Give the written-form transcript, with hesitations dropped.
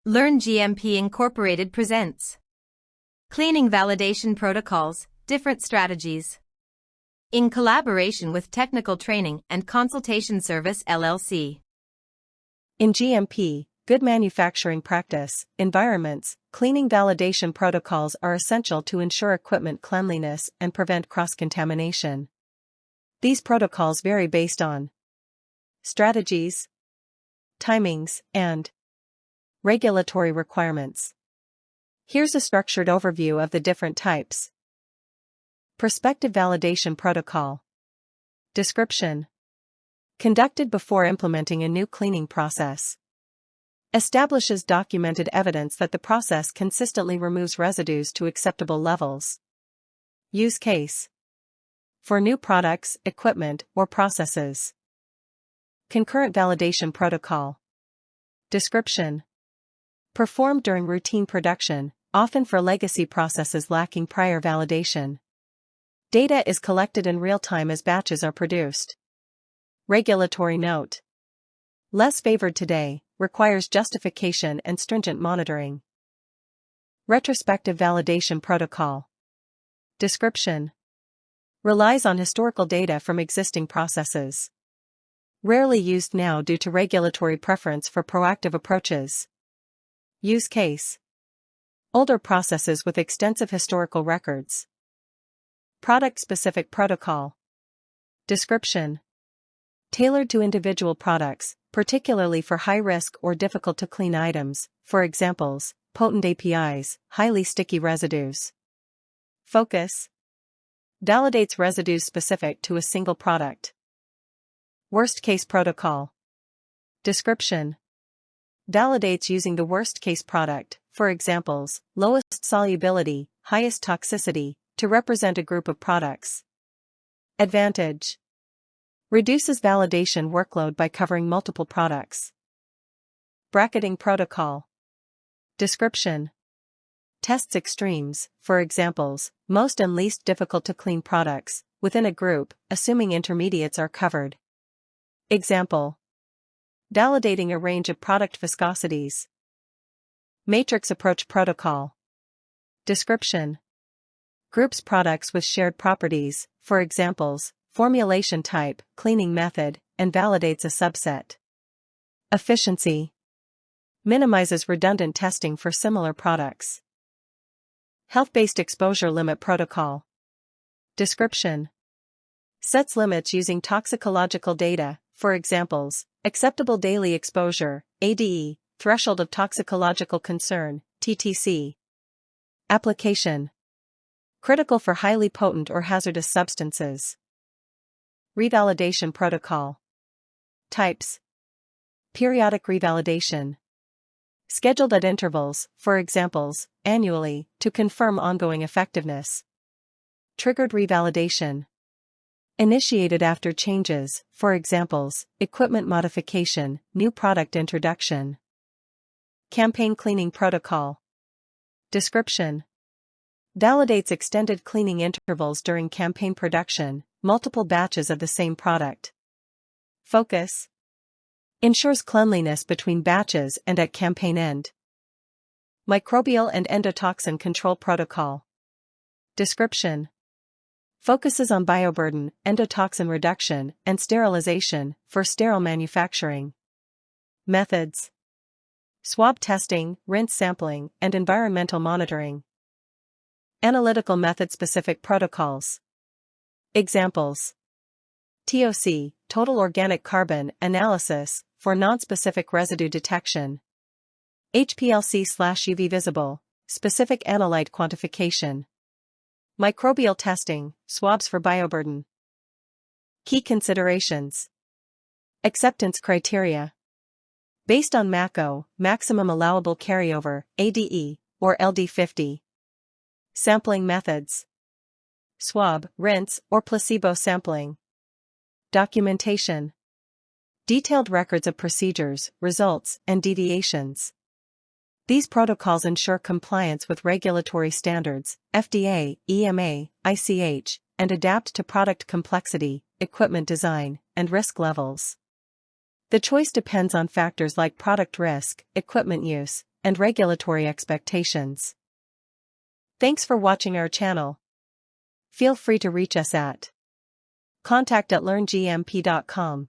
Learn GMP Incorporated presents Cleaning Validation Protocols, Different Strategies. In collaboration with Technical Training and Consultation Service LLC. In GMP, good manufacturing practice, environments, cleaning validation protocols are essential to ensure equipment cleanliness and prevent cross-contamination. These protocols vary based on strategies, timings, and regulatory requirements. Here's a structured overview of the different types. Prospective Validation Protocol. Description: conducted before implementing a new cleaning process. Establishes documented evidence that the process consistently removes residues to acceptable levels. Use case: for new products, equipment, or processes. Concurrent Validation Protocol. Description: performed during routine production, often for legacy processes lacking prior validation. Data is collected in real time as batches are produced. Regulatory note: less favored today, requires justification and stringent monitoring. Retrospective Validation Protocol. Description: relies on historical data from existing processes. Rarely used now due to regulatory preference for proactive approaches. Use case: older processes with extensive historical records. Product-specific protocol. Description: tailored to individual products, particularly for high-risk or difficult-to-clean items, for examples, potent APIs, highly sticky residues. Focus: validates residues specific to a single product. Worst-case protocol. Description: validates using the worst-case product, for examples, lowest solubility, highest toxicity, to represent a group of products. Advantage: reduces validation workload by covering multiple products. Bracketing protocol. Description: tests extremes, for examples, most and least difficult to clean products, within a group, assuming intermediates are covered. Example: validating a range of product viscosities. Matrix approach protocol. Description: groups products with shared properties, for examples, formulation type, cleaning method, and validates a subset. Efficiency: minimizes redundant testing for similar products. Health-based exposure limit protocol. Description: sets limits using toxicological data, for examples, acceptable daily exposure, ADE, threshold of toxicological concern, TTC. Application: critical for highly potent or hazardous substances. Revalidation protocol. Types: periodic revalidation. Scheduled at intervals, for examples, annually, to confirm ongoing effectiveness. Triggered revalidation. Initiated after changes, for examples, equipment modification, new product introduction. Campaign cleaning protocol. Description: validates extended cleaning intervals during campaign production, multiple batches of the same product. Focus: ensures cleanliness between batches and at campaign end. Microbial and endotoxin control protocol. Description: focuses on bioburden, endotoxin reduction, and sterilization, for sterile manufacturing. Methods: swab testing, rinse sampling, and environmental monitoring. Analytical method-specific protocols. Examples: TOC, total organic carbon analysis, for non-specific residue detection. HPLC/UV visible, specific analyte quantification. Microbial testing, swabs for bioburden. Key considerations. Acceptance criteria. Based on MACO, maximum allowable carryover, ADE, or LD50. Sampling methods: swab, rinse, or placebo sampling. Documentation: detailed records of procedures, results, and deviations. These protocols ensure compliance with regulatory standards, FDA, EMA, ICH, and adapt to product complexity, equipment design, and risk levels. The choice depends on factors like product risk, equipment use, and regulatory expectations. Thanks for watching our channel. Feel free to reach us at contact@learngmp.com.